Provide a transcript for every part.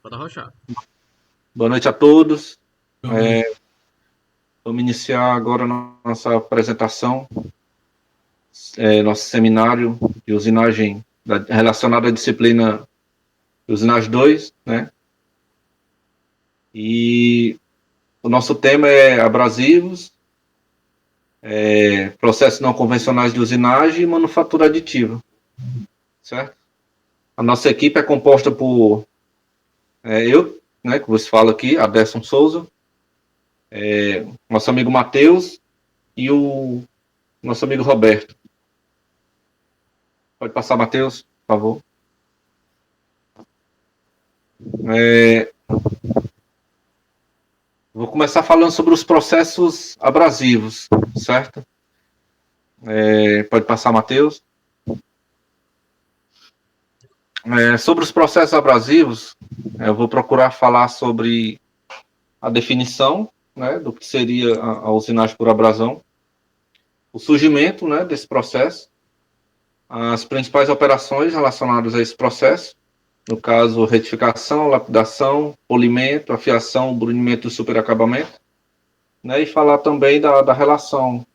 Pode arrochar. Boa noite a todos. Vamos iniciar agora a nossa apresentação, nosso seminário de usinagem relacionado à disciplina de usinagem 2, né? E o nosso tema é abrasivos, processos não convencionais de usinagem e manufatura aditiva, certo? A nossa equipe é composta por eu, né, que vos falo aqui, Aderson Souza, nosso amigo Matheus e o nosso amigo Roberto. Pode passar, Matheus, por favor. Vou começar falando sobre os processos abrasivos, certo? Pode passar, Matheus. Sobre os processos abrasivos, eu vou procurar falar sobre a definição, né, do que seria a usinagem por abrasão, o surgimento, né, desse processo, as principais operações relacionadas a esse processo, no caso, retificação, lapidação, polimento, afiação, brunimento e superacabamento, né, e falar também da relação,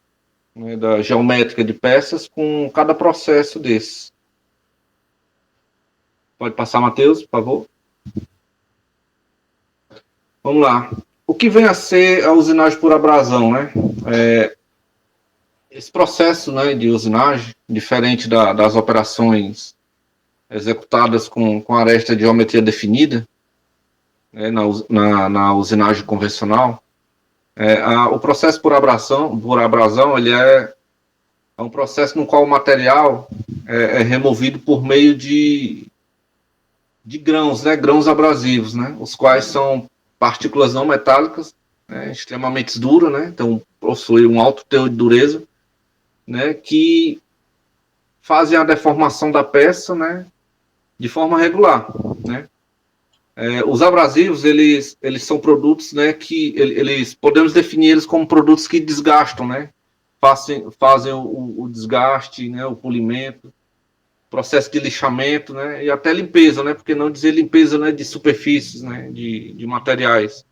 né, da geométrica de peças com cada processo desses. Pode passar, Matheus, por favor. Vamos lá. O que vem a ser a usinagem por abrasão, né? Esse processo, né, de usinagem, diferente das operações executadas com aresta de geometria definida, né, na usinagem convencional, o processo por abrasão ele é um processo no qual o material é removido por meio de grãos, né, grãos abrasivos, né, os quais são partículas não metálicas, né, extremamente duras, né, então possui um alto teor de dureza, né, que fazem a deformação da peça, né, de forma regular, né. Os abrasivos, eles são produtos, né, que eles podemos definir eles como produtos que desgastam, né, fazem o desgaste, né, o polimento, processo de lixamento, né, e até limpeza, né, porque não dizer limpeza, né, de superfícies, né, de materiais,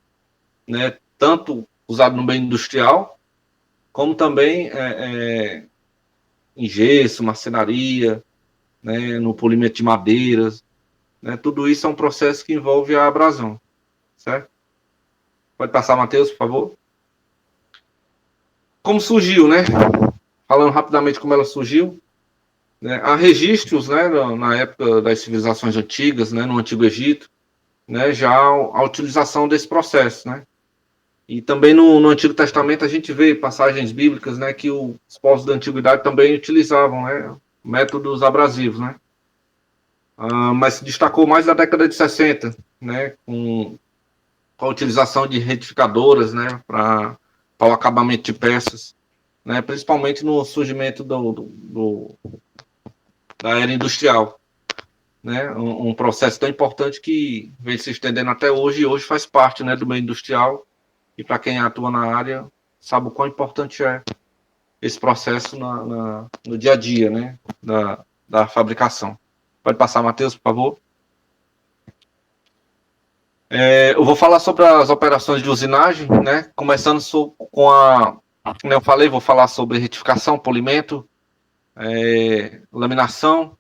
né, tanto usado no meio industrial, como também em gesso, marcenaria, né, no polimento de madeiras, né, tudo isso é um processo que envolve a abrasão, certo? Pode passar, Matheus, por favor. Como surgiu, né? Falando rapidamente como ela surgiu, né? Há registros, né, na época das civilizações antigas, né, no Antigo Egito, né, já a utilização desse processo, né? E também no Antigo Testamento a gente vê passagens bíblicas, né, que os povos da antiguidade também utilizavam, né, métodos abrasivos, né? Mas se destacou mais na década de 60, né, com a utilização de retificadoras, né, para o acabamento de peças, né, principalmente no surgimento da era industrial, né, um processo tão importante que vem se estendendo até hoje e hoje faz parte, né, do meio industrial, e para quem atua na área sabe o quão importante é esse processo no dia a dia, né, da fabricação. Pode passar, Matheus, por favor. Eu vou falar sobre as operações de usinagem, né, começando com como eu falei, vou falar sobre retificação, polimento, laminação.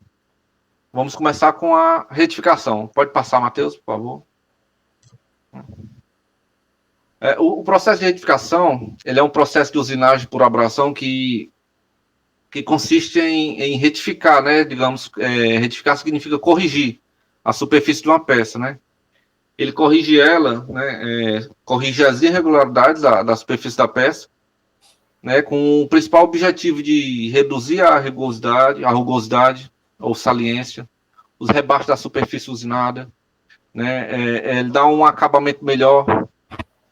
Vamos começar com a retificação. Pode passar, Matheus, por favor. O processo de retificação, ele é um processo de usinagem por abrasão que consiste em retificar, né? Digamos, retificar significa corrigir a superfície de uma peça, né? Ele corrige ela, né? Corrige as irregularidades da superfície da peça, né? Com o principal objetivo de reduzir a rugosidade ou saliência, os rebaixos da superfície usinada, né? Ele dá um acabamento melhor,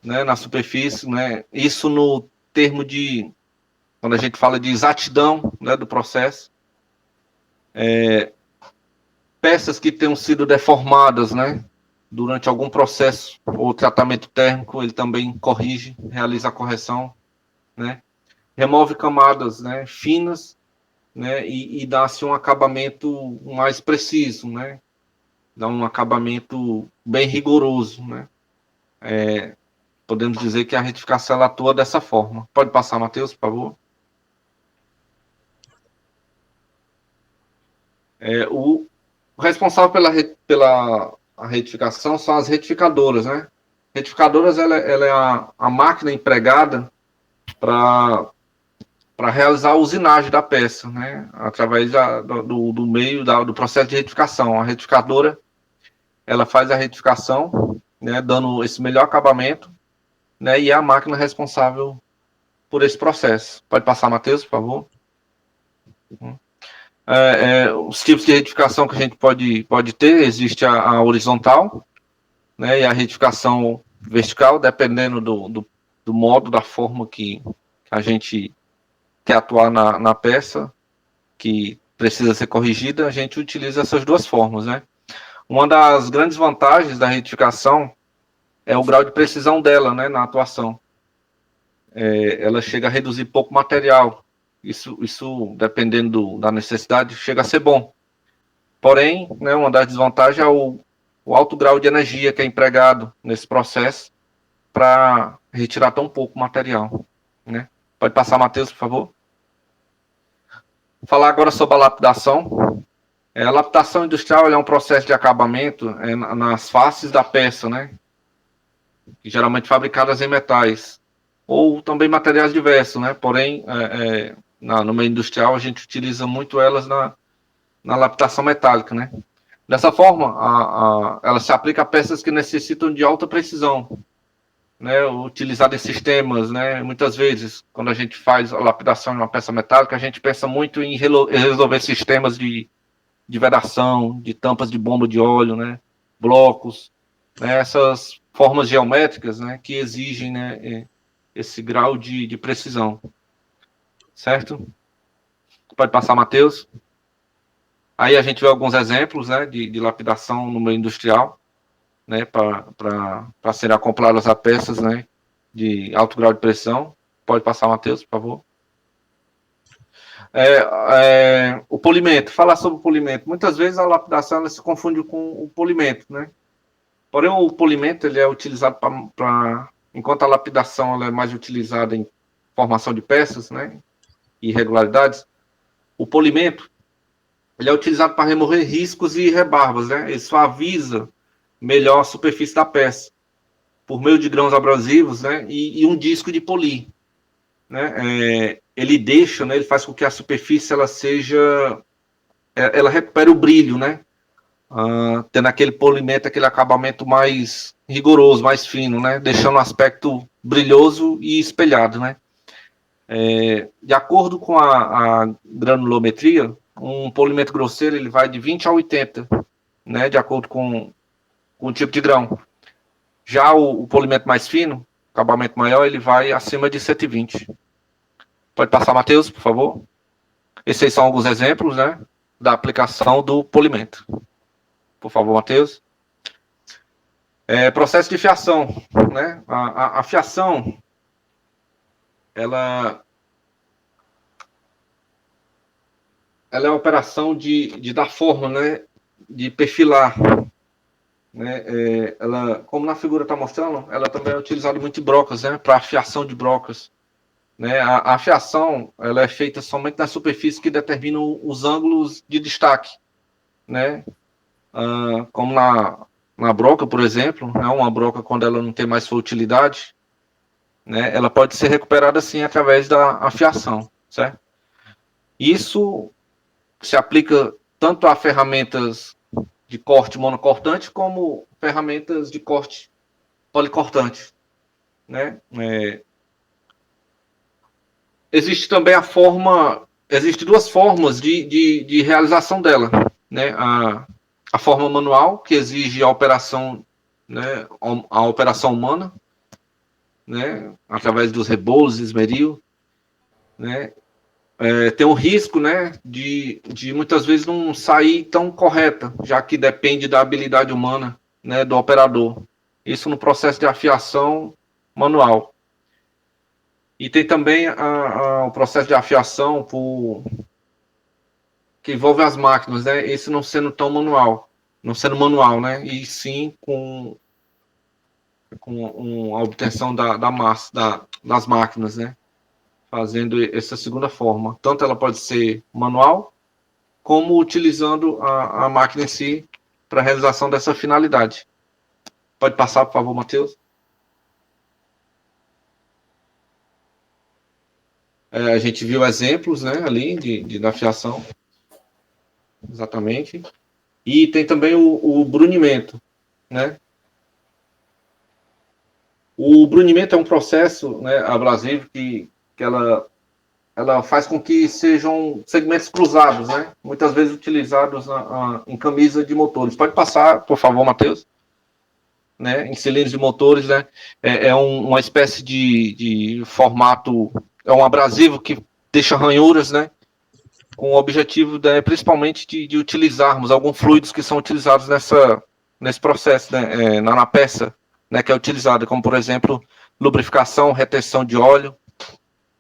né, na superfície, né? Isso no termo de quando a gente fala de exatidão, né, do processo. Peças que tenham sido deformadas, né, durante algum processo ou tratamento térmico, ele também corrige, realiza a correção, né? Remove camadas, né, finas, né, e dá-se um acabamento mais preciso, né? dá um acabamento bem rigoroso, né? Podemos dizer que a retificação ela atua dessa forma. Pode passar, Matheus, por favor. O responsável pela a retificação são as retificadoras, né? Retificadoras ela é a máquina empregada para realizar a usinagem da peça, né? Através do meio do processo de retificação. A retificadora ela faz a retificação, né? Dando esse melhor acabamento, né? E é a máquina responsável por esse processo. Pode passar, Matheus, por favor. Os tipos de retificação que a gente pode ter, existe a horizontal, né, e a retificação vertical, dependendo do modo, da forma que a gente quer atuar na peça, que precisa ser corrigida, a gente utiliza essas duas formas, né. Uma das grandes vantagens da retificação é o grau de precisão dela, né, na atuação. Ela chega a reduzir pouco material. Isso dependendo da necessidade, chega a ser bom. Porém, né, uma das desvantagens é o alto grau de energia que é empregado nesse processo para retirar tão pouco material, né? Pode passar, Matheus, por favor. Vou falar agora sobre a lapidação. A lapidação industrial é um processo de acabamento nas faces da peça, né? Geralmente fabricadas em metais ou também materiais diversos, né? Porém, no meio industrial a gente utiliza muito elas na lapidação metálica, né? Dessa forma, ela se aplica a peças que necessitam de alta precisão, né? Utilizada em sistemas, né? Muitas vezes, quando a gente faz a lapidação de uma peça metálica, a gente pensa muito em resolver sistemas de vedação, de tampas de bomba de óleo, né? Blocos, né? Essas formas geométricas, né? Que exigem, né? Esse grau de precisão, certo? Pode passar, Matheus. Aí a gente vê alguns exemplos, né, de lapidação no meio industrial, né, para serem acopladas a peças, né, de alto grau de pressão. Pode passar, Matheus, por favor. O polimento. Falar sobre o polimento. Muitas vezes a lapidação ela se confunde com o polimento, né? Porém, o polimento ele é utilizado para enquanto a lapidação ela é mais utilizada em formação de peças, né, irregularidades, o polimento ele é utilizado para remover riscos e rebarbas, né? Ele suaviza melhor a superfície da peça por meio de grãos abrasivos, né? E um disco de polir, né? Ele deixa, né? Ele faz com que a superfície ela seja, ela recupere o brilho, né? Tendo aquele polimento, aquele acabamento mais rigoroso, mais fino, né? Deixando o aspecto brilhoso e espelhado, né? De acordo com a granulometria, um polimento grosseiro ele vai de 20 a 80, né? De acordo com o tipo de grão. Já o polimento mais fino, acabamento maior, ele vai acima de 120. Pode passar, Matheus, por favor. Esses são alguns exemplos, né, da aplicação do polimento. Por favor, Matheus. Processo de fiação, né? A fiação, ela é a operação de dar forma, né, de perfilar, né? Ela, como na figura está mostrando, ela também é utilizada muito em brocas, né, para afiação de brocas, né? A afiação ela é feita somente na superfície que determinam os ângulos de destaque, né? Como na broca, por exemplo, né? Uma broca quando ela não tem mais sua utilidade, né? Ela pode ser recuperada assim através da afiação, certo? Isso se aplica tanto a ferramentas de corte monocortante como ferramentas de corte policortante, né? Existe também existe duas formas de realização dela, né? A forma manual, que exige a operação, né? A operação humana, né? Através dos rebolos, esmeril, né? Tem um risco, né, de muitas vezes não sair tão correta, já que depende da habilidade humana, né, do operador. Isso no processo de afiação manual. E tem também o processo de afiação que envolve as máquinas, né, esse não sendo tão manual. não sendo manual, né? E sim com a obtenção da massa, das máquinas, né? Fazendo essa segunda forma. Tanto ela pode ser manual, como utilizando a máquina em si para a realização dessa finalidade. Pode passar, por favor, Matheus? A gente viu exemplos, né, ali da fiação, exatamente. E tem também o brunimento, né? O brunimento é um processo, né, abrasivo que ela faz com que sejam segmentos cruzados, né? Muitas vezes utilizados em camisa de motores. Pode passar, por favor, Matheus? Né? Em cilindros de motores, né? Uma espécie de formato, é um abrasivo que deixa ranhuras, né? Com o objetivo, né, principalmente, de utilizarmos alguns fluidos que são utilizados nesse processo, né? Na peça, né? Que é utilizada, como, por exemplo, lubrificação, retenção de óleo,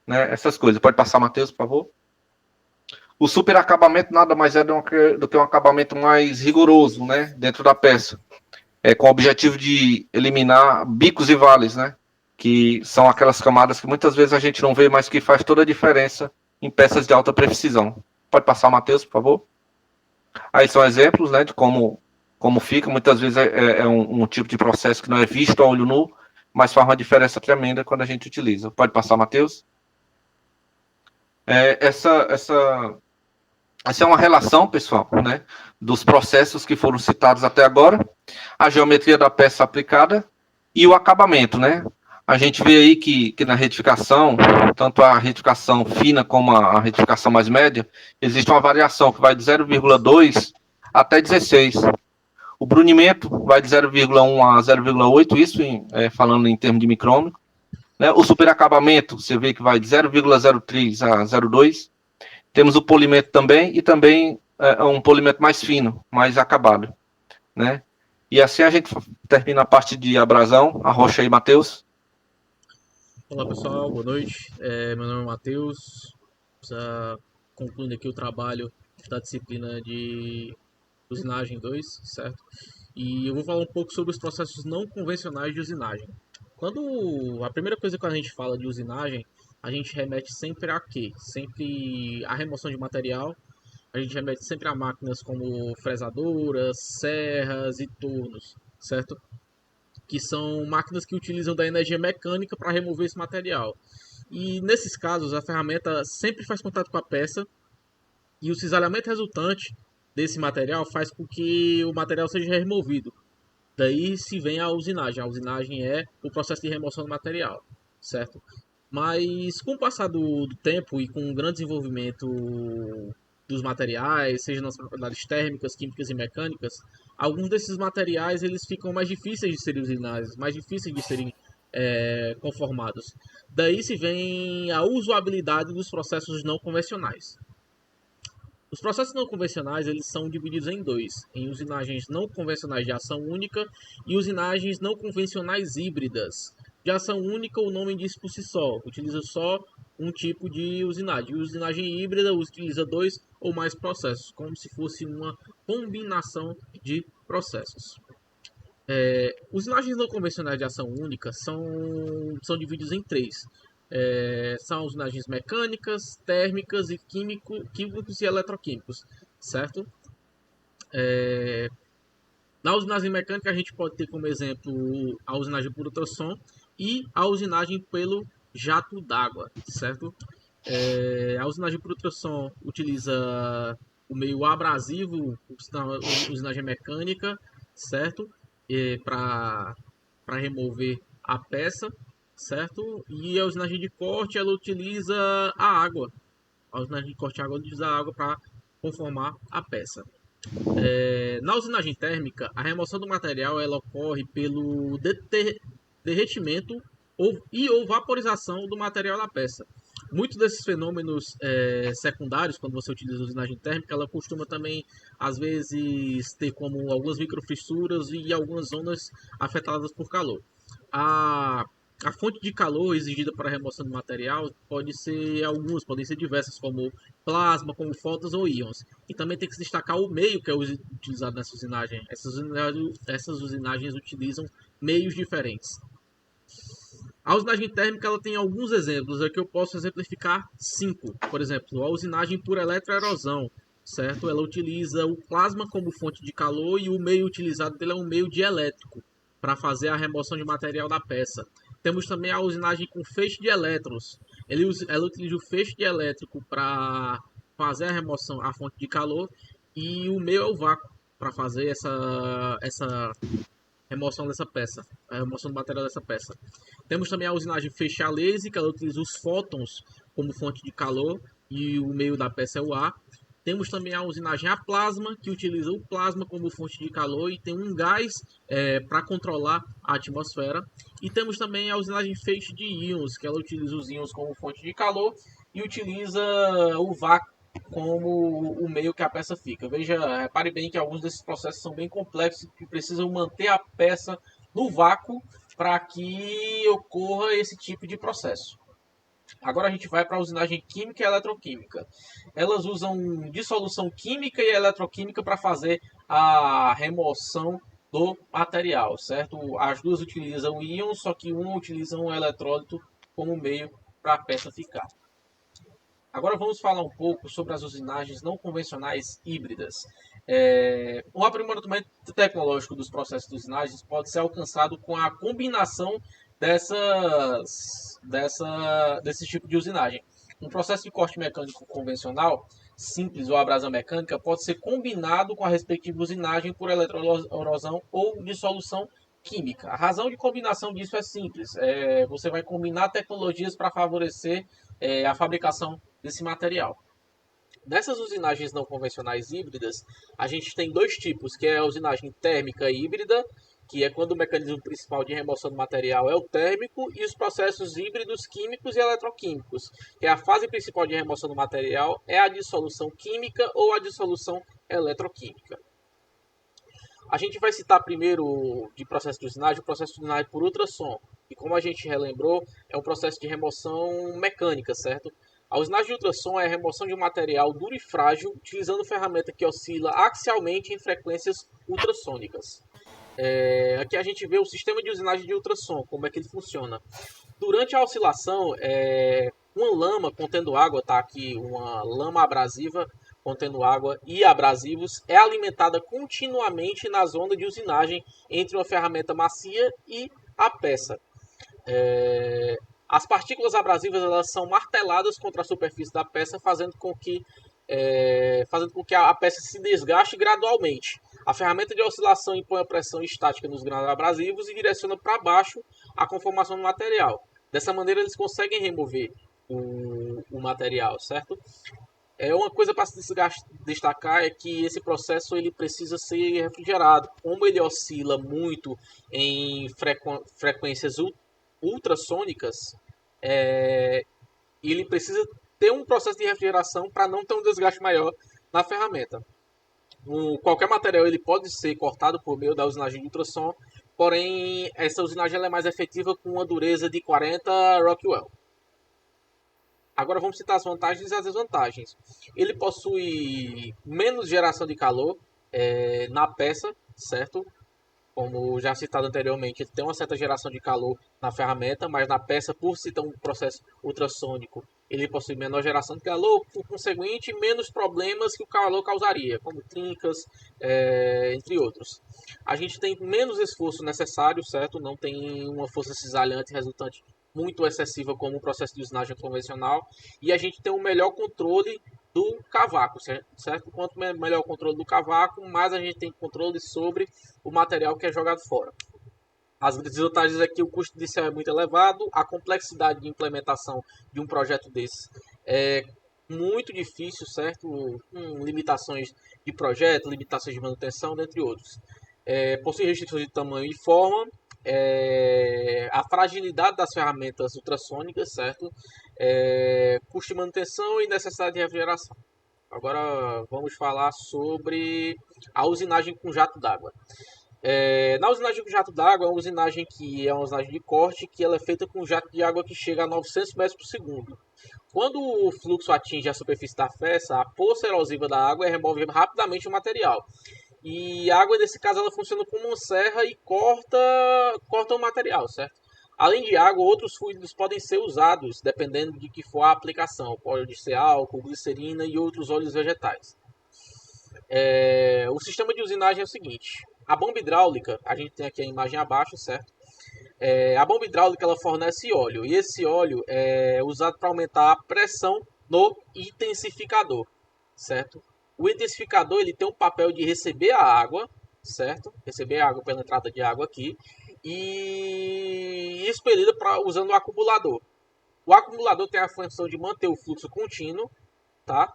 né? Essas coisas. Pode passar, Matheus, por favor? O superacabamento nada mais é do que um acabamento mais rigoroso, né, dentro da peça, com o objetivo de eliminar bicos e vales, né, que são aquelas camadas que muitas vezes a gente não vê, mas que faz toda a diferença em peças de alta precisão. Pode passar, Matheus, por favor? Aí são exemplos, né, de como fica. Muitas vezes é um tipo de processo que não é visto a olho nu, mas faz uma diferença tremenda quando a gente utiliza. Pode passar, Matheus? Essa é uma relação, pessoal, né, dos processos que foram citados até agora, a geometria da peça aplicada e o acabamento, né? A gente vê aí que na retificação, tanto a retificação fina como a retificação mais média, existe uma variação que vai de 0,2 até 16. O brunimento vai de 0,1 a 0,8, isso falando em termos de micrômetro. Né? O superacabamento, você vê que vai de 0,03 a 0,2. Temos o polimento também, e também um polimento mais fino, mais acabado, né? E assim a gente termina a parte de abrasão. Arrocha aí, Matheus. Olá pessoal, boa noite. Meu nome é Matheus. Concluindo aqui o trabalho da disciplina de usinagem 2, certo? E eu vou falar um pouco sobre os processos não convencionais de usinagem. Quando a primeira coisa que a gente fala de usinagem, a gente remete sempre a quê? Sempre a remoção de material. A gente remete sempre a máquinas como fresadoras, serras e tornos, certo? Que são máquinas que utilizam da energia mecânica para remover esse material. E nesses casos, a ferramenta sempre faz contato com a peça e o cisalhamento resultante desse material faz com que o material seja removido. Daí se vem a usinagem. A usinagem é o processo de remoção do material, certo? Mas com o passar do tempo e com o grande desenvolvimento dos materiais, seja nas propriedades térmicas, químicas e mecânicas, alguns desses materiais eles ficam mais difíceis de serem usinados, mais difíceis de serem conformados. Daí se vem a usabilidade dos processos não convencionais. Os processos não convencionais eles são divididos em dois, em usinagens não convencionais de ação única e usinagens não convencionais híbridas. De ação única, o nome diz por si só, utiliza só um tipo de usinagem. E usinagem híbrida utiliza dois ou mais processos, como se fosse uma combinação de processos. Usinagens não convencionais de ação única são divididos em três. São usinagens mecânicas, térmicas e químicos e eletroquímicos, certo? Na usinagem mecânica a gente pode ter como exemplo a usinagem por ultrassom e a usinagem pelo jato d'água, certo? A usinagem por ultrassom utiliza o meio abrasivo, usinagem mecânica, certo? Para remover a peça, certo? E a usinagem de corte ela utiliza a água. A usinagem de corte água utiliza a água para conformar a peça. Na usinagem térmica, a remoção do material ela ocorre pelo derretimento ou vaporização do material da peça. Muitos desses fenômenos secundários, quando você utiliza a usinagem térmica, ela costuma também, às vezes, ter como algumas microfissuras e algumas zonas afetadas por calor. A A fonte de calor exigida para a remoção do material podem ser diversas, como plasma, como fótons ou íons. E também tem que se destacar o meio que é utilizado nessa usinagem. Essas usinagens utilizam meios diferentes. A usinagem térmica ela tem alguns exemplos, aqui eu posso exemplificar 5. Por exemplo, a usinagem por eletroerosão, certo? Ela utiliza o plasma como fonte de calor e o meio utilizado dele é um meio dielétrico para fazer a remoção de material da peça. Temos também a usinagem com feixe de elétrons. Ela utiliza o feixe dielétrico para fazer a remoção, a fonte de calor, e o meio é o vácuo para fazer essa remoção dessa peça, a remoção do material dessa peça. Temos também a usinagem feixe a laser, que ela utiliza os fótons como fonte de calor e o meio da peça é o ar. Temos também a usinagem a plasma, que utiliza o plasma como fonte de calor e tem um gás para controlar a atmosfera. E temos também a usinagem feixe de íons, que ela utiliza os íons como fonte de calor e utiliza o vácuo como o meio que a peça fica. Veja, repare bem que alguns desses processos são bem complexos e precisam manter a peça no vácuo para que ocorra esse tipo de processo. Agora a gente vai para a usinagem química e eletroquímica. Elas usam dissolução química e eletroquímica para fazer a remoção do material, certo? As duas utilizam íons, só que uma utiliza um eletrólito como meio para a peça ficar. Agora vamos falar um pouco sobre as usinagens não convencionais híbridas. O aprimoramento tecnológico dos processos de usinagens pode ser alcançado com a combinação desse tipo de usinagem. Um processo de corte mecânico convencional, simples ou abrasão mecânica, pode ser combinado com a respectiva usinagem por eletroerosão ou dissolução química. A razão de combinação disso é simples. Você vai combinar tecnologias para favorecer a fabricação desse material. Nessas usinagens não convencionais híbridas, a gente tem dois tipos, que é a usinagem térmica híbrida, que é quando o mecanismo principal de remoção do material é o térmico, e os processos híbridos químicos e eletroquímicos, que é a fase principal de remoção do material é a dissolução química ou a dissolução eletroquímica. A gente vai citar primeiro de processo de usinagem, o processo de usinagem por ultrassom, e como a gente relembrou, é um processo de remoção mecânica, certo? A usinagem de ultrassom é a remoção de um material duro e frágil utilizando ferramenta que oscila axialmente em frequências ultrassônicas. Aqui a gente vê o sistema de usinagem de ultrassom, como é que ele funciona. Durante a oscilação, uma lama contendo água, tá aqui uma lama abrasiva contendo água e abrasivos, é alimentada continuamente na zona de usinagem entre uma ferramenta macia e a peça. As partículas abrasivas elas são marteladas contra a superfície da peça, fazendo com que a peça se desgaste gradualmente. A ferramenta de oscilação impõe a pressão estática nos grãos abrasivos e direciona para baixo a conformação do material. Dessa maneira, eles conseguem remover o material, certo? Uma coisa para se destacar é que esse processo ele precisa ser refrigerado. Como ele oscila muito em frequências ultrassônicas, ele precisa ter um processo de refrigeração para não ter um desgaste maior na ferramenta. Qualquer material ele pode ser cortado por meio da usinagem de ultrassom, porém essa usinagem ela é mais efetiva com uma dureza de 40 Rockwell. Agora vamos citar as vantagens e as desvantagens. Ele possui menos geração de calor na peça, certo? Como já citado anteriormente, ele tem uma certa geração de calor na ferramenta, mas na peça, por se ter um processo ultrassônico, ele possui menor geração de calor, por conseguinte, menos problemas que o calor causaria, como trincas, entre outros. A gente tem menos esforço necessário, certo? Não tem uma força cisalhante resultante muito excessiva como o processo de usinagem convencional, e a gente tem um melhor controle do cavaco, certo? Quanto melhor o controle do cavaco, mais a gente tem controle sobre o material que é jogado fora. As desvantagens é que o custo inicial é muito elevado, a complexidade de implementação de um projeto desse é muito difícil, certo? Com limitações de projeto, limitações de manutenção, dentre outros. Possui restrições de tamanho e forma, a fragilidade das ferramentas ultrassônicas, certo? Custo de manutenção e necessidade de refrigeração. Agora vamos falar sobre a usinagem com jato d'água. Na usinagem com jato d'água, é uma usinagem que é uma usinagem de corte, que ela é feita com jato de água que chega a 900 metros por segundo. Quando o fluxo atinge a superfície da peça, a poça erosiva da água remove rapidamente o material. E a água, nesse caso, ela funciona como uma serra e corta o material, certo? Além de água, outros fluidos podem ser usados, dependendo de que for a aplicação. Pode ser álcool, glicerina e outros óleos vegetais. O sistema de usinagem é o seguinte: a bomba hidráulica, a gente tem aqui a imagem abaixo, certo? A bomba hidráulica ela fornece óleo e esse óleo é usado para aumentar a pressão no intensificador, certo? O intensificador ele tem um papel de receber a água, certo? Receber a água pela entrada de água aqui e expelida usando o acumulador. O acumulador tem a função de manter o fluxo contínuo, tá?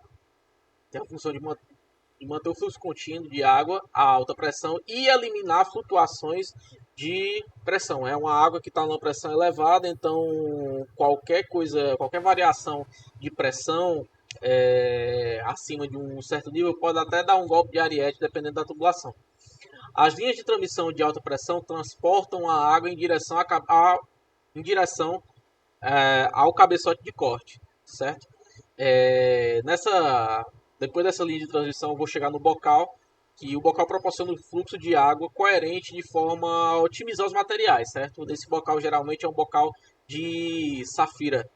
Tem a função de manter o fluxo contínuo de água a alta pressão e eliminar flutuações de pressão. É uma água que está numa pressão elevada, então qualquer variação de pressão acima de um certo nível pode até dar um golpe de ariete, dependendo da tubulação. As linhas de transmissão de alta pressão transportam a água em direção ao cabeçote de corte, certo? Depois dessa linha de transmissão, eu vou chegar no bocal, que o bocal proporciona um fluxo de água coerente de forma a otimizar os materiais, certo? Nesse bocal, geralmente, é um bocal de safira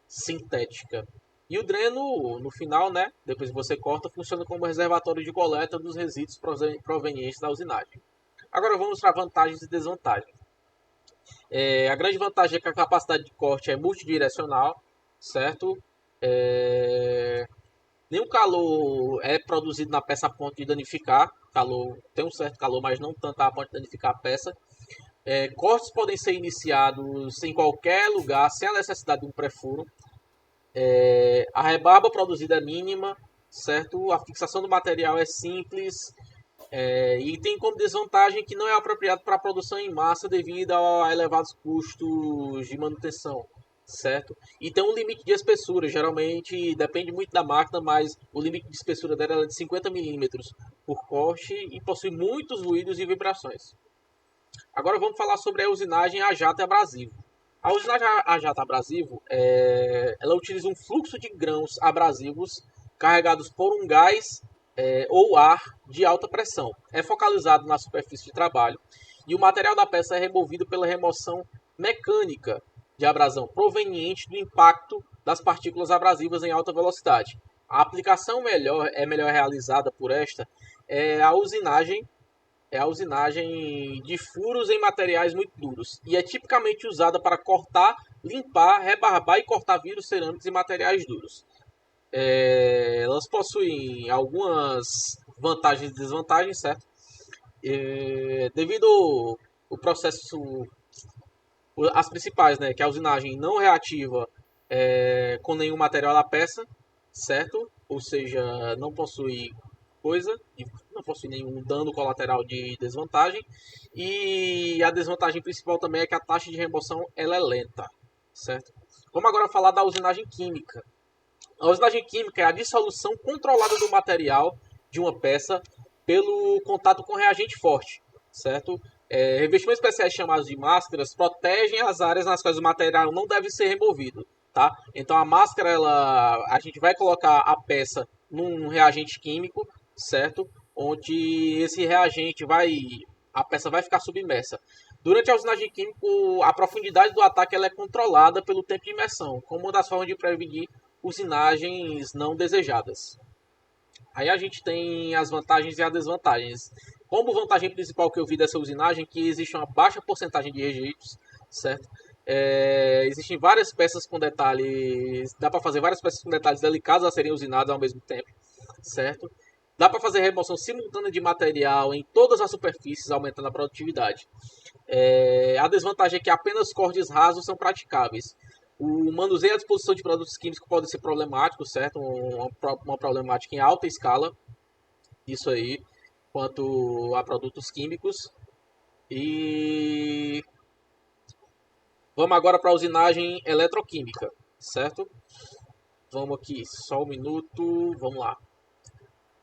sintética. E o dreno, no final, né, depois que você corta, funciona como reservatório de coleta dos resíduos provenientes da usinagem. Agora vamos para vantagens e desvantagens. A grande vantagem é que a capacidade de corte é multidirecional, certo? Nenhum calor é produzido na peça a ponto de danificar. Tem um certo calor, mas não tanto a ponto de danificar a peça. Cortes podem ser iniciados em qualquer lugar, sem a necessidade de um pré-furo. A rebarba produzida é mínima, certo? A fixação do material é simples. E tem como desvantagem que não é apropriado para a produção em massa devido a elevados custos de manutenção, certo? E tem um limite de espessura, geralmente depende muito da máquina, mas o limite de espessura dela é de 50 milímetros por corte e possui muitos ruídos e vibrações. Agora vamos falar sobre a usinagem a jato e abrasivo. A usinagem a jato abrasivo, ela utiliza um fluxo de grãos abrasivos carregados por um gás ou ar de alta pressão. É focalizado na superfície de trabalho e o material da peça é removido pela remoção mecânica de abrasão proveniente do impacto das partículas abrasivas em alta velocidade. A aplicação melhor realizada por esta é a usinagem de furos em materiais muito duros e é tipicamente usada para cortar, limpar, rebarbar e cortar vidros, cerâmicos e materiais duros. Elas possuem algumas vantagens e desvantagens, certo? Devido ao processo, as principais, né, que é a usinagem não reativa com nenhum material da peça, certo? Ou seja, não possui não possui nenhum dano colateral de desvantagem. E a desvantagem principal também é que a taxa de remoção ela é lenta, certo? Vamos agora falar da usinagem química. A usinagem química é a dissolução controlada do material de uma peça pelo contato com reagente forte, certo? Revestimentos especiais chamados de máscaras protegem as áreas nas quais o material não deve ser removido, tá? Então a máscara, a gente vai colocar a peça num reagente químico, certo? Onde esse reagente a peça vai ficar submersa. Durante a usinagem química, a profundidade do ataque ela é controlada pelo tempo de imersão, como uma das formas de prevenir usinagens não desejadas. Aí a gente tem as vantagens e as desvantagens. Como vantagem principal que eu vi dessa usinagem, que existe uma baixa porcentagem de rejeitos, certo? Existem várias peças com detalhes, dá para fazer várias peças com detalhes delicados a serem usinadas ao mesmo tempo, certo? Dá para fazer remoção simultânea de material em todas as superfícies, aumentando a produtividade. A desvantagem é que apenas cortes rasos são praticáveis. O manuseio e a disposição de produtos químicos pode ser problemático, certo? Uma problemática em alta escala, isso aí, quanto a produtos químicos. E vamos agora para a usinagem eletroquímica, certo? Vamos aqui, só um minuto, vamos lá.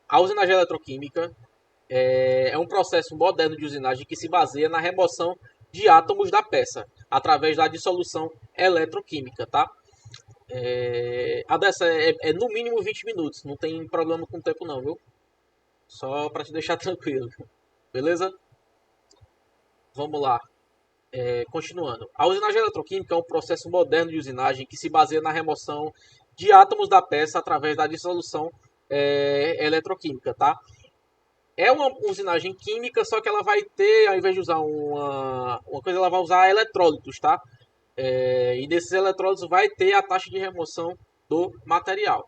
A usinagem eletroquímica, é um processo moderno de usinagem que se baseia na remoção de átomos da peça, através da dissolução eletroquímica, tá? A dessa é no mínimo 20 minutos, não tem problema com o tempo não, viu? Só para te deixar tranquilo, beleza? Vamos lá. Continuando. A usinagem eletroquímica é um processo moderno de usinagem que se baseia na remoção de átomos da peça através da dissolução eletroquímica, tá? É uma usinagem química, só que ela vai ter, ao invés de usar uma coisa, ela vai usar eletrólitos, tá? E desses eletrólitos vai ter a taxa de remoção do material.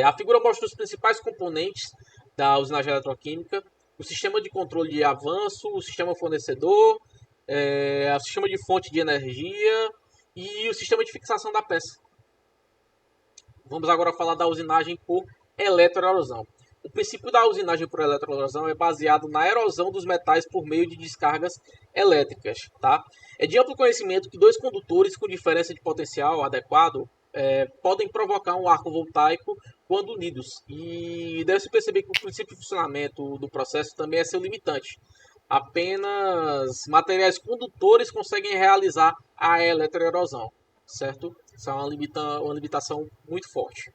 A figura mostra os principais componentes da usinagem eletroquímica: o sistema de controle de avanço, o sistema fornecedor, o sistema de fonte de energia e o sistema de fixação da peça. Vamos agora falar da usinagem por eletroerosão. O princípio da usinagem por eletroerosão é baseado na erosão dos metais por meio de descargas elétricas. Tá? É de amplo conhecimento que dois condutores com diferença de potencial adequado podem provocar um arco voltaico quando unidos. E deve-se perceber que o princípio de funcionamento do processo também é seu limitante. Apenas materiais condutores conseguem realizar a eletroerosão, certo? Isso é uma limitação muito forte.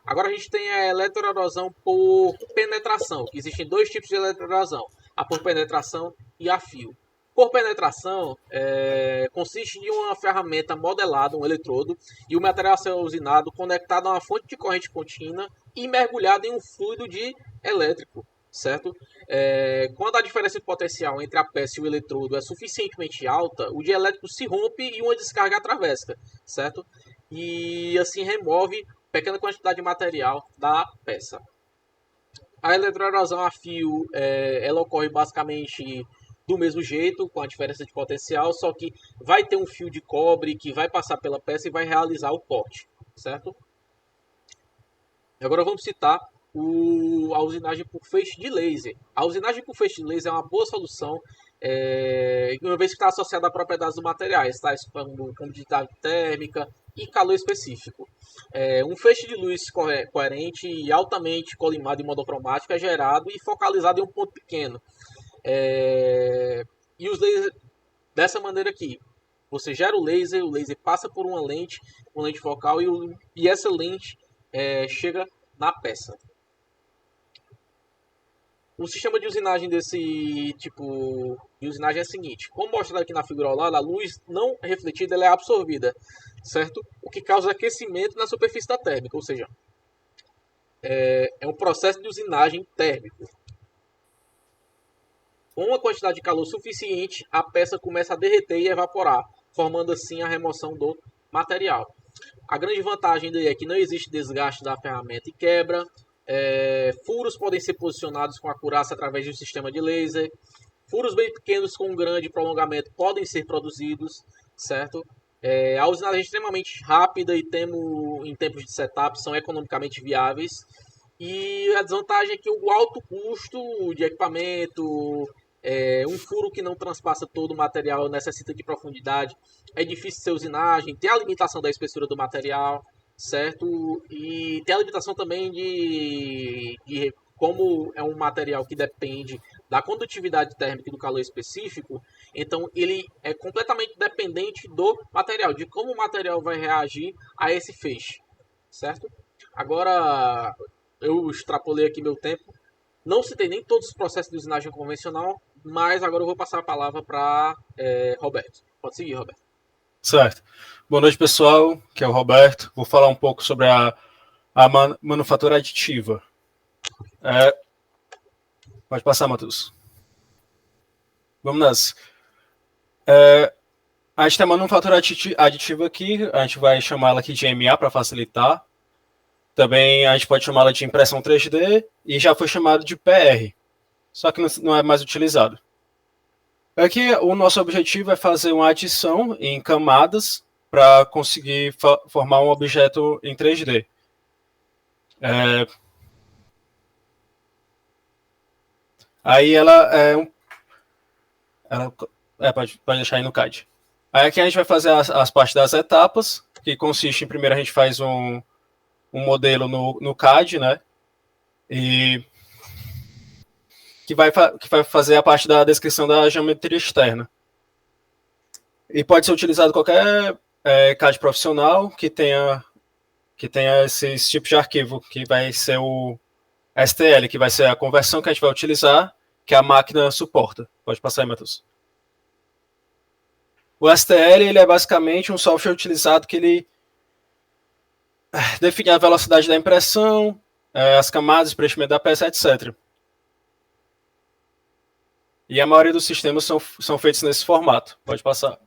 Agora a gente tem a eletroerosão por penetração, que existem dois tipos de eletroerosão, a por penetração e a fio. Por penetração, consiste em uma ferramenta modelada, um eletrodo, e o material a ser usinado conectado a uma fonte de corrente contínua e mergulhado em um fluido de elétrico, certo? Quando a diferença de potencial entre a peça e o eletrodo é suficientemente alta, o dielétrico se rompe e uma descarga atravessa, certo? E assim remove pequena quantidade de material da peça. A eletroerosão a fio, ela ocorre basicamente do mesmo jeito, com a diferença de potencial, só que vai ter um fio de cobre que vai passar pela peça e vai realizar o corte, certo? Agora vamos citar a usinagem por feixe de laser. A usinagem por feixe de laser é uma boa solução, uma vez que está associada a propriedades dos materiais, tais como condutividade térmica e calor específico. Um feixe de luz coerente e altamente colimado e monocromático é gerado e focalizado em um ponto pequeno. E os lasers, dessa maneira aqui, você gera o laser passa por uma lente focal e essa lente chega na peça. O sistema de usinagem desse tipo de usinagem é o seguinte: como mostrado aqui na figura ao lado, a luz não refletida ela é absorvida, certo? O que causa aquecimento na superfície da térmica, ou seja, é um processo de usinagem térmico. Com uma quantidade de calor suficiente, a peça começa a derreter e evaporar, formando assim a remoção do material. A grande vantagem daí é que não existe desgaste da ferramenta e quebra. Furos podem ser posicionados com acurácia através de um sistema de laser. Furos bem pequenos com um grande prolongamento podem ser produzidos, certo? A usinagem é extremamente rápida e em tempos de setup são economicamente viáveis. E a desvantagem é que o alto custo de equipamento, um furo que não transpassa todo o material necessita de profundidade, é difícil ser usinagem, tem a limitação da espessura do material, certo? E tem a limitação também de como é um material que depende da condutividade térmica e do calor específico, então ele é completamente dependente do material, de como o material vai reagir a esse feixe, certo? Agora, eu extrapolei aqui meu tempo, não citei nem todos os processos de usinagem convencional, mas agora eu vou passar a palavra para Roberto. Pode seguir, Roberto. Certo. Boa noite, pessoal. Aqui é o Roberto. Vou falar um pouco sobre a manufatura aditiva. Pode passar, Matheus. Vamos nessa. A gente tem a manufatura aditiva aqui, a gente vai chamar ela aqui de MA para facilitar. Também a gente pode chamá-la de impressão 3D e já foi chamado de PR, só que não é mais utilizado. Aqui o nosso objetivo é fazer uma adição em camadas para conseguir formar um objeto em 3D. Aí pode deixar aí no CAD. Aí aqui a gente vai fazer as partes das etapas, que consiste em primeiro a gente faz um modelo no CAD, né? E que vai fazer a parte da descrição da geometria externa. E pode ser utilizado qualquer CAD profissional que tenha esses tipos de arquivo, que vai ser o STL, que vai ser a conversão que a gente vai utilizar, que a máquina suporta. Pode passar aí, Matheus. O STL ele é basicamente um software utilizado que ele define a velocidade da impressão, as camadas, preenchimento da peça, etc. E a maioria dos sistemas são feitos nesse formato. Pode passar.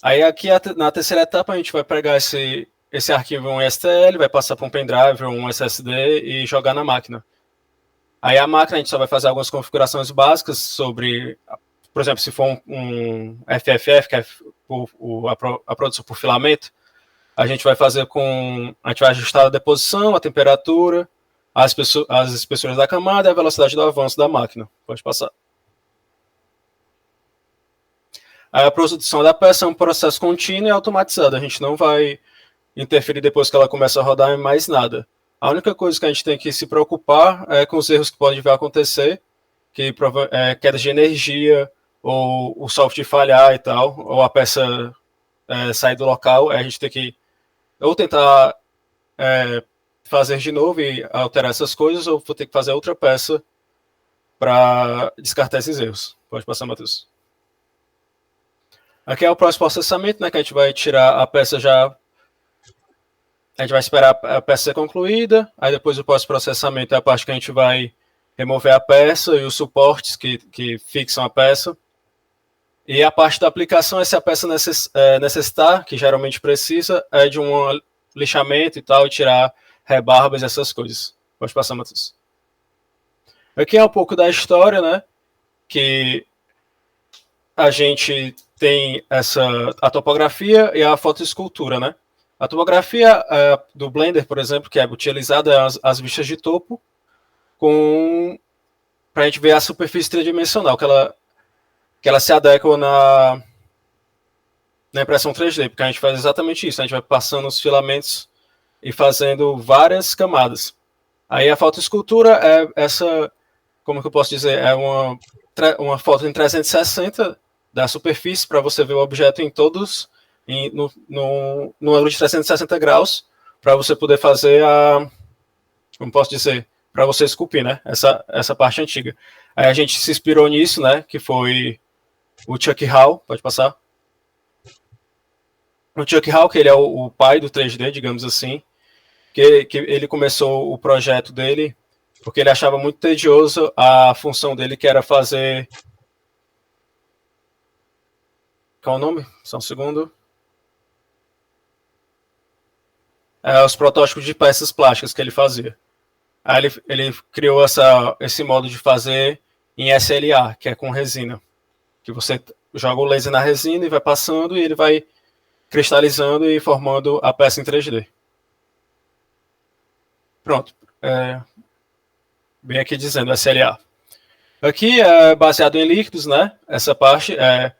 Aí aqui na terceira etapa a gente vai pegar esse arquivo em STL, vai passar para um pendrive ou um SSD e jogar na máquina. Aí a máquina a gente só vai fazer algumas configurações básicas sobre, por exemplo, se for um FFF, que é a produção por filamento, a gente vai ajustar a deposição, a temperatura, as espessuras da camada e a velocidade do avanço da máquina. Pode passar. A produção da peça é um processo contínuo e automatizado. A gente não vai interferir depois que ela começa a rodar em mais nada. A única coisa que a gente tem que se preocupar é com os erros que podem vir a acontecer, que quedas de energia, ou o software falhar e tal, ou a peça sair do local. A gente tem que ou tentar fazer de novo e alterar essas coisas, ou vou ter que fazer outra peça para descartar esses erros. Pode passar, Matheus. Aqui é o próximo processamento, né, que a gente vai tirar a peça já. A gente vai esperar a peça ser concluída, aí depois o pós-processamento é a parte que a gente vai remover a peça e os suportes que fixam a peça. E a parte da aplicação é se a peça necessitar, que geralmente precisa, de um lixamento e tal, e tirar rebarbas e essas coisas. Pode passar, Matheus. Aqui é um pouco da história, né, que a gente tem a topografia e a fotoescultura, né? A topografia do Blender, por exemplo, que é utilizada as vistas de topo, para a gente ver a superfície tridimensional, que ela se adequa na impressão 3D, porque a gente faz exatamente isso, a gente vai passando os filamentos e fazendo várias camadas. Aí a fotoescultura como que eu posso dizer, é uma foto em 360 da superfície para você ver o objeto em todos, no ângulo de 360 graus, para você poder fazer como posso dizer, para você esculpir, né, essa parte antiga. Aí a gente se inspirou nisso, né, que foi o Chuck Hall, pode passar. O Chuck Hall, que ele é o pai do 3D, digamos assim, que ele começou o projeto dele porque ele achava muito tedioso a função dele, que era fazer... Qual é o nome? Só um segundo. Os protótipos de peças plásticas que ele fazia. Aí ele criou esse modo de fazer em SLA, que é com resina. Que você joga o laser na resina e vai passando, e ele vai cristalizando e formando a peça em 3D. Pronto. Bem aqui dizendo SLA. Aqui é baseado em líquidos, né? Essa parte é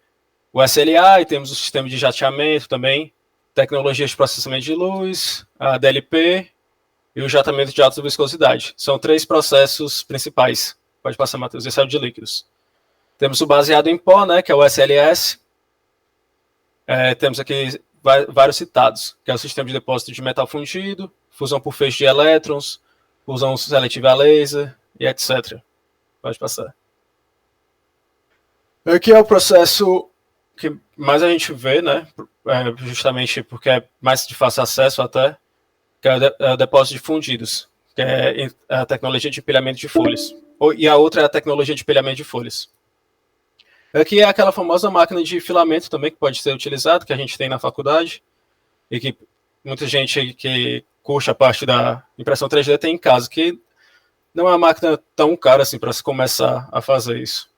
o SLA, e temos o sistema de jateamento também, tecnologias de processamento de luz, a DLP e o jateamento de alta viscosidade. São 3 processos principais. Pode passar, Matheus. Esse é o de líquidos. Temos o baseado em pó, né, que é o SLS. Temos aqui vários citados, que é o sistema de depósito de metal fundido, fusão por feixe de elétrons, fusão seletiva a laser e etc. Pode passar. Aqui é o processo que mais a gente vê, né, justamente porque é mais de fácil acesso até, que é o depósito de fundidos, que é a tecnologia de empilhamento de folhas. E a outra é a tecnologia de empilhamento de folhas. Aqui é aquela famosa máquina de filamento também, que pode ser utilizada, que a gente tem na faculdade, e que muita gente que curte a parte da impressão 3D tem em casa, que não é uma máquina tão cara assim para se começar a fazer isso.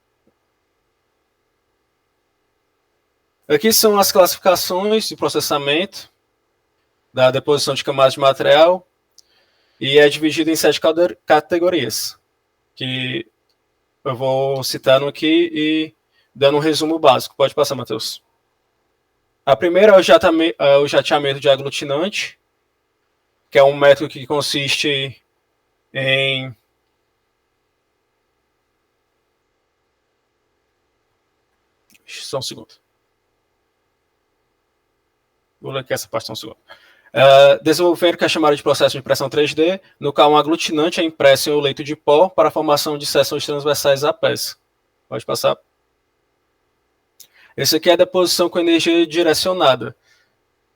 Aqui são as classificações de processamento da deposição de camadas de material, e é dividido em 7 categorias, que eu vou citando aqui e dando um resumo básico. Pode passar, Matheus. A primeira é o jateamento de aglutinante, que é um método que consiste em... Só um segundo. Vou ler aqui essa parte só um segundo. Desenvolvendo o que é chamado de processo de impressão 3D, no qual um aglutinante é impresso em um leito de pó para a formação de seções transversais da peça. Pode passar. Esse aqui é a deposição com energia direcionada,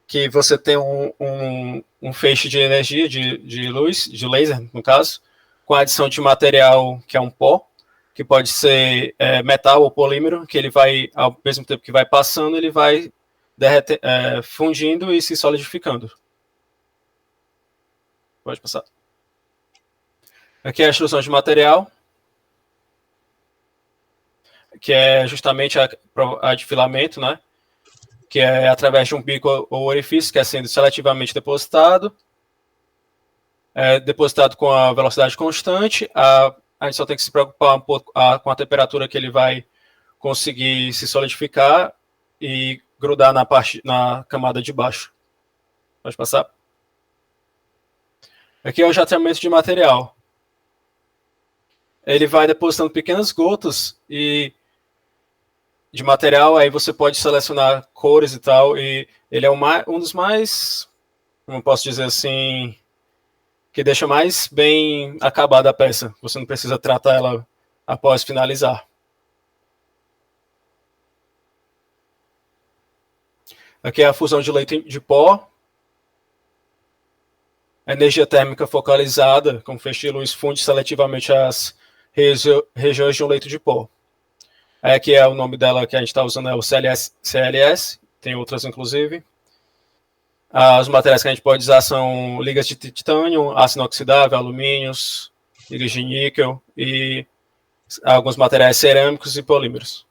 que você tem um feixe de energia, de luz, de laser, no caso, com a adição de material que é um pó, que pode ser metal ou polímero, que ele vai, ao mesmo tempo que vai passando, ele vai fundindo e se solidificando. Pode passar. Aqui é a extrusão de material, que é justamente a de filamento, né? Que é através de um bico ou orifício, que é sendo seletivamente depositado. Depositado com a velocidade constante. A gente só tem que se preocupar um pouco com a temperatura que ele vai conseguir se solidificar e grudar na camada de baixo. Pode passar. Aqui é o jateamento de material. Ele vai depositando pequenas gotas de material, aí você pode selecionar cores e tal, e ele é um dos mais, como posso dizer assim, que deixa mais bem acabada a peça. Você não precisa tratar ela após finalizar. Aqui é a fusão de leito de pó. A energia térmica focalizada, com feixe de luz, funde seletivamente as regiões de um leito de pó. Aqui é o nome dela que a gente está usando, é o CLS, tem outras inclusive. Os materiais que a gente pode usar são ligas de titânio, aço inoxidável, alumínios, ligas de níquel e alguns materiais cerâmicos e polímeros.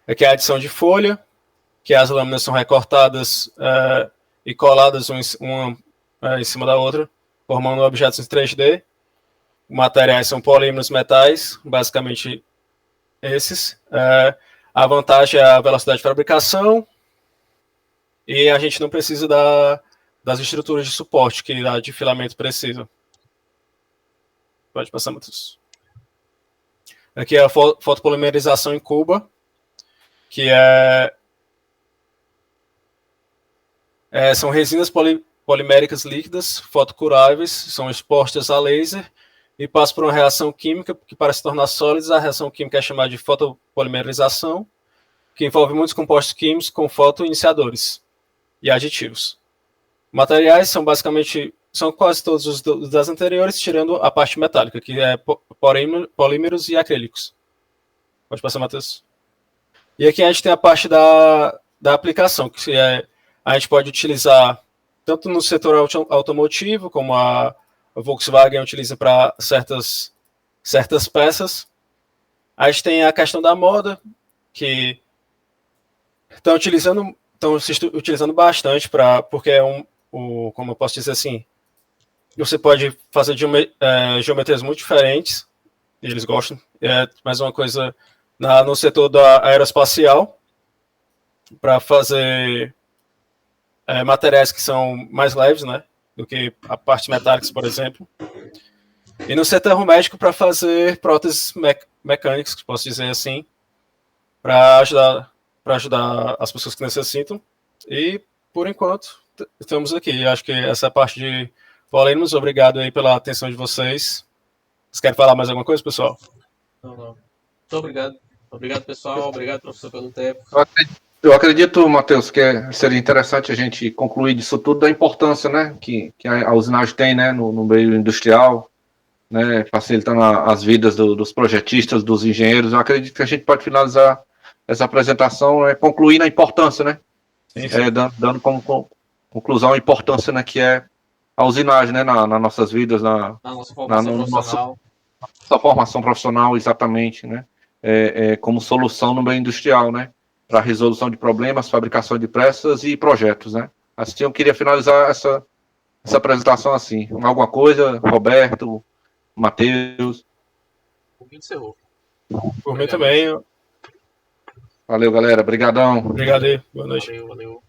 Aqui é a adição de folha, que as lâminas são recortadas e coladas uma em cima da outra, formando objetos em 3D. Materiais são polímeros, metais, basicamente esses. A vantagem é a velocidade de fabricação e a gente não precisa das estruturas de suporte que a de filamento precisa. Pode passar, Matheus. Aqui é a fotopolimerização em cuba, que são resinas poliméricas líquidas, fotocuráveis, são expostas a laser e passam por uma reação química que, para se tornar sólidas, a reação química é chamada de fotopolimerização, que envolve muitos compostos químicos com fotoiniciadores e aditivos. Materiais são quase todos os das anteriores, tirando a parte metálica, que é polímeros e acrílicos. Pode passar, Matheus. E aqui a gente tem a parte da aplicação, que a gente pode utilizar tanto no setor automotivo, como a Volkswagen utiliza para certas peças. A gente tem a questão da moda, que estão se utilizando bastante, porque como eu posso dizer assim, você pode fazer geometrias muito diferentes, e eles gostam. É mais uma coisa no setor da aeroespacial, para fazer materiais que são mais leves, né, do que a parte metálica, por exemplo. E no setor médico, para fazer próteses mecânicas, que posso dizer assim, para ajudar as pessoas que necessitam. E, por enquanto, estamos aqui. Acho que essa é a parte de polímeros. Obrigado aí pela atenção de vocês. Vocês querem falar mais alguma coisa, pessoal? Não. Muito obrigado. Obrigado, pessoal. Obrigado, professor, pelo tempo. Eu acredito, Matheus, que seria interessante a gente concluir disso tudo da importância, né, que a usinagem tem, né, no meio industrial, né, facilitando as vidas dos projetistas, dos engenheiros. Eu acredito que a gente pode finalizar essa apresentação, concluindo a importância, né, dando como conclusão a importância, né, que é a usinagem, né, nas nossas vidas, na nossa formação profissional. Nossa formação profissional, exatamente, né, como solução no meio industrial, né, para resolução de problemas, fabricação de peças e projetos, né. Assim, eu queria finalizar essa apresentação assim. Alguma coisa, Roberto, Matheus? Por mim encerrou. Por mim também. Valeu, galera. Obrigadão. Obrigado aí. Boa noite. Valeu.